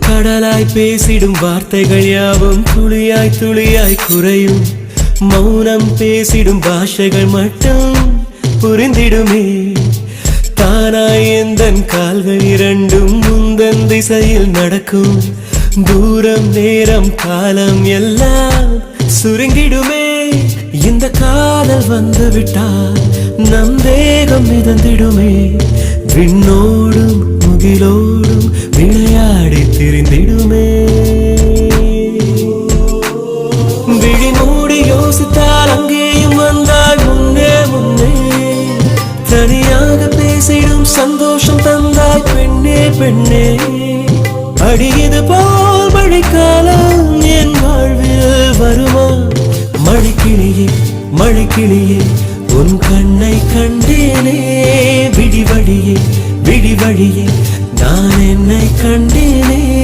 கடலாய் பேசிடும் வார்த்தைகள் யாவும் துளியாய் துளியாய் குறையும். மௌனம் பேசிடும் பாஷைகள் மட்டும் புரிந்திடுமே. தானாய் எந்தன் கால்கள் இரண்டும் முந்தன் திசையில் நடக்கும். தூரம் நேரம் காலம் எல்லாம் சுருங்கிடுமே. இந்த காதல் வந்து விட்டால் நம் தேகம் மிதந்திடுமே. விண்ணோடும் முகிலோடும் விளையாடி திரிந்திடுமே. விழி மூடி யோசித்தால் அங்கேயும் வந்தால் முன்னே முன்னே. தனியாக பேசிடும் சந்தோஷம் தந்தாய் பெண்ணே பெண்ணே. அடியது போல் மழைக்காலம் என் வாழ்வில் வருமா? மழைக்கிளியே மழைக்கிளியே உன் கண்ணை கண்டேனே. விடிவழியே விடிவழியே நான் என்னை கண்டேன்.